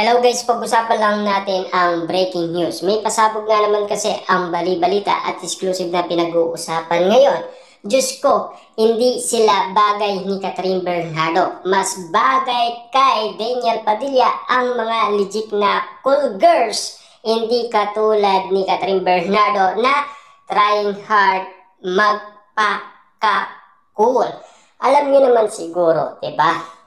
Hello guys, pag-usapan lang natin ang breaking news. May pasabog nga naman kasi ang bali-balita at exclusive na pinag-uusapan ngayon. Diyos ko, hindi sila bagay ni Catherine Bernardo. Mas bagay kay Daniel Padilla ang mga legit na cool girls. Hindi katulad ni Catherine Bernardo na trying hard magpaka-cool. Alam niyo naman siguro, diba?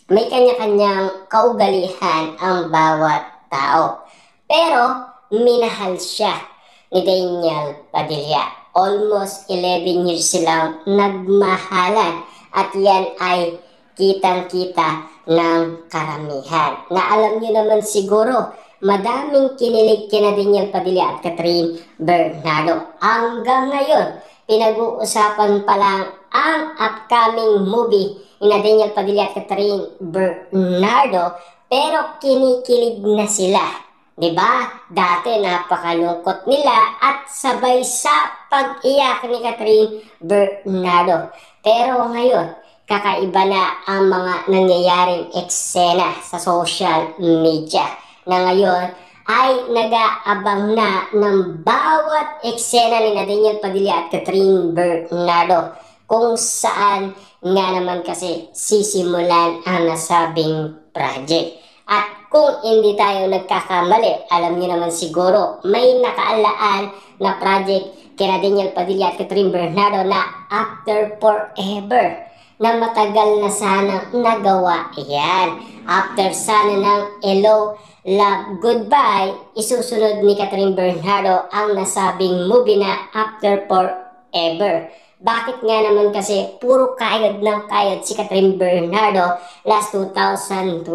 May kanya-kanyang kaugalian ang bawat tao. Pero minahal siya ni Daniel Padilla. Almost 11 years silang nagmahalan at yan ay kitang-kita ng karamihan. Na alam niyo naman siguro, madaming kinilig kina Daniel Padilla at Catherine Bernardo. Hanggang ngayon, pinag-uusapan pa lang ang upcoming movie ni Daniel Padilla at Catherine Bernardo, pero kinikilig na sila. Diba? Dati napakalungkot nila at sabay sa pag-iyak ni Catherine Bernardo. Pero ngayon, kakaiba na ang mga nangyayaring eksena sa social media na ngayon ay nag-aabang na ng bawat eksena ni Daniel Padilla at Catherine Bernardo kung saan nga naman kasi sisimulan ang nasabing project. At kung hindi tayo nagkakamali, alam niyo naman siguro may nakaalaan na project kina Daniel Padilla at Catherine Bernardo na After Forever, na matagal na sana nagawa yan. After sana ng Hello, Love, Goodbye, isusunod ni Catherine Bernardo ang nasabing movie na After Forever. Bakit nga naman kasi puro kayod ng kayod si Catherine Bernardo last 2023?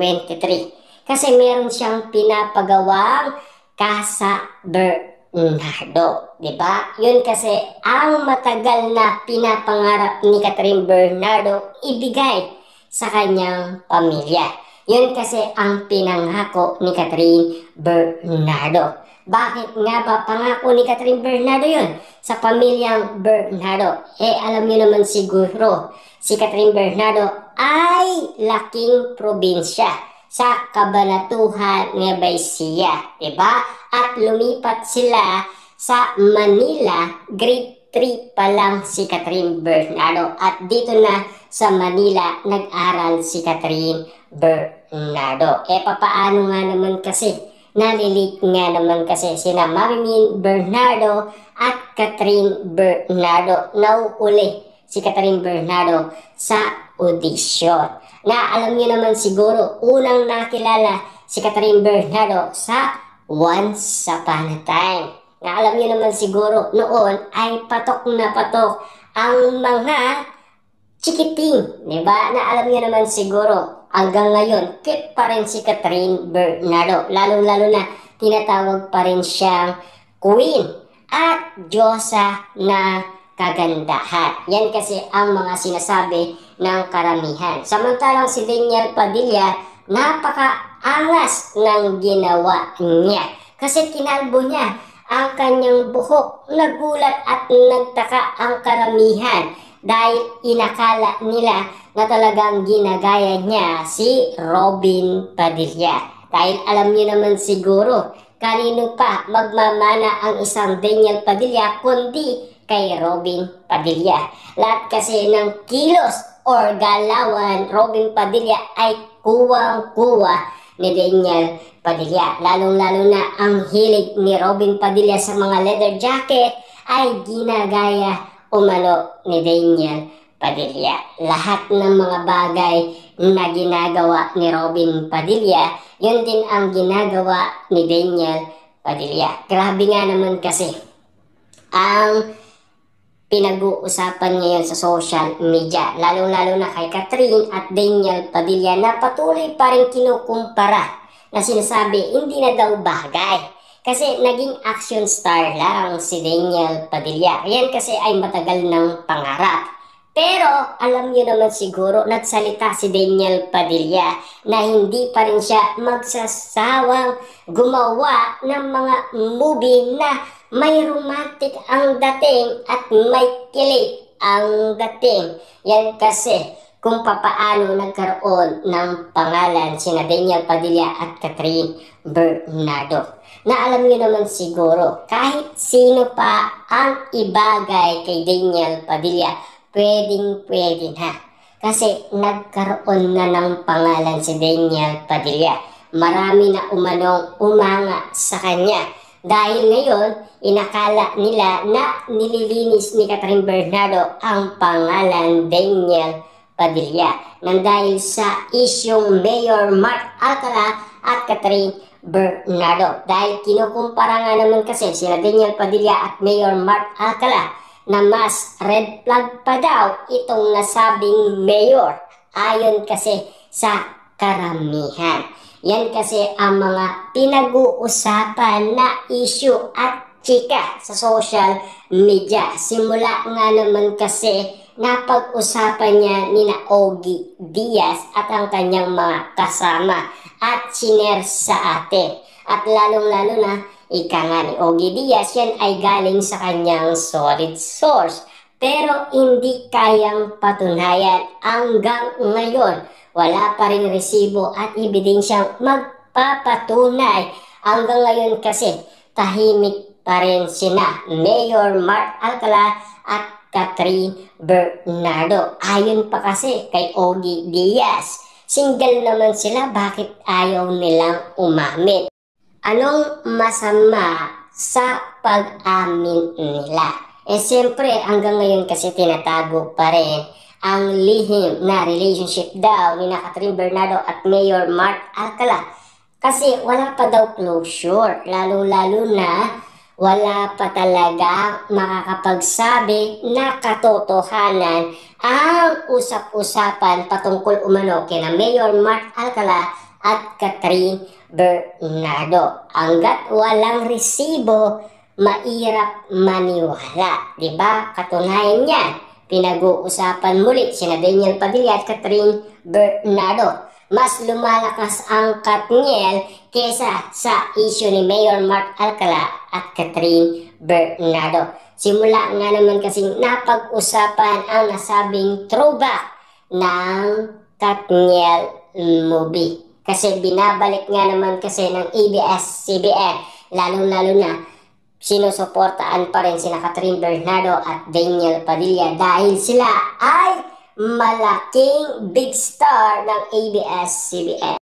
Kasi meron siyang pinapagawang Casa Bernardo, diba? Yun kasi ang matagal na pinapangarap ni Catherine Bernardo ibigay sa kanyang pamilya. Yun kasi ang pinangako ni Catherine Bernardo. Bakit nga ba pangako ni Catherine Bernardo yun sa pamilyang Bernardo? Alam niyo naman siguro, si Catherine Bernardo ay laking probinsya sa Cabanatuan, Nueva Ecija, diba? At lumipat sila sa Manila, grade 3 pa lang si Catherine Bernardo. At dito na sa Manila nag-aral si Catherine Bernardo. Papaano nga naman kasi? Nalilit nga naman kasi sina Marilyn Bernardo at Catherine Bernardo. Nauuli si Catherine Bernardo sa audition. Na alam niyo naman siguro, unang nakilala si Catherine Bernardo sa Once Upon a Time. Na alam niyo naman siguro, noon ay patok na patok ang mga chikiting, diba? Na alam niyo naman siguro, hanggang ngayon, cute pa rin si Catherine Bernardo. Lalo-lalo na tinatawag pa rin siyang queen at diyosa na kagandahan. Yan kasi ang mga sinasabi ng karamihan. Samantalang si Daniel Padilla, napaka-angas ng ginawa niya. Kasi kinalbo niya ang kanyang buhok. Nagulat at nagtaka ang karamihan dahil inakala nila na talagang ginagaya niya si Robin Padilla. Dahil alam niyo naman siguro, kanino pa magmamana ang isang Daniel Padilla kundi kay Robin Padilla. Lahat kasi ng kilos or galawan Robin Padilla ay kuwang-kuwa ni Daniel Padilla. Lalong-lalo na ang hilig ni Robin Padilla sa mga leather jacket ay ginagaya umano ni Daniel Padilla. Lahat ng mga bagay na ginagawa ni Robin Padilla, yun din ang ginagawa ni Daniel Padilla. Grabe nga naman kasi ang pinag-uusapan ngayon sa social media, lalong-lalo na kay Catherine at Daniel Padilla, na patuloy pa rin kinukumpara, na sinasabi hindi na daw bagay. Kasi naging action star lang si Daniel Padilla. Yan kasi ay matagal ng pangarap. Pero alam niyo naman siguro, nagsalita si Daniel Padilla na hindi pa rin siya magsasawang gumawa ng mga movie na may romantic ang dating at may kilig ang dating. Yan kasi kung papaano nagkaroon ng pangalan sina Daniel Padilla at Catherine Bernardo. Na alam niyo naman siguro, kahit sino pa ang ibagay kay Daniel Padilla, pwedeng-pwede na. Kasi nagkaroon na ng pangalan si Daniel Padilla. Marami na umanong umanga sa kanya. Dahil ngayon, inakala nila na nililinis ni Catherine Bernardo ang pangalan Daniel Padilla. Nang dahil sa isyong Mayor Mark Alcala at Catherine Bernardo. Dahil kinukumpara nga naman kasi sila Daniel Padilla at Mayor Mark Alcala na mas red flag pa daw itong nasabing mayor ayon kasi sa karamihan. Yan kasi ang mga pinag-uusapan na issue at chika sa social media. Simula nga naman kasi napag-usapan niya nina Ogie Diaz at ang kanyang mga kasama at siner sa atin. At lalong-lalo na, ika nga ni Ogie Diaz, yan ay galing sa kanyang solid source. Pero hindi kayang patunayan hanggang ngayon. Wala pa rin resibo at ebidensyang magpapatunay. Hanggang ngayon kasi, tahimik pa rin sina Mayor Mark Alcala at Catherine Bernardo. Ayon pa kasi kay Ogie Diaz, single naman sila, bakit ayaw nilang umamin? Anong masama sa pag-amin nila? Siyempre hanggang ngayon kasi tinatago pa rin ang lihim na relationship daw ni Catherine Bernardo at Mayor Mark Alcala. Kasi wala pa daw closure, lalo-lalo na wala pa talaga makakapagsabi na katotohanan ang usap-usapan patungkol umano kina Mayor Mark Alcala at Catherine Bernardo. Hanggat walang resibo, mahirap maniwala. Diba? Katunayan yan, pinag-uusapan muli sina Daniel Padilla at Catherine Bernardo. Mas lumalakas ang Katniel kesa sa issue ni Mayor Mark Alcala at Catherine Bernardo. Simula nga naman kasing napag-usapan ang nasabing throwback ng Katniel movie. Kasi binabalik nga naman kasi ng ABS-CBN, lalong-lalo na sinusuportaan pa rin sina Catherine Bernardo at Daniel Padilla dahil sila ay malaking big star ng ABS-CBN.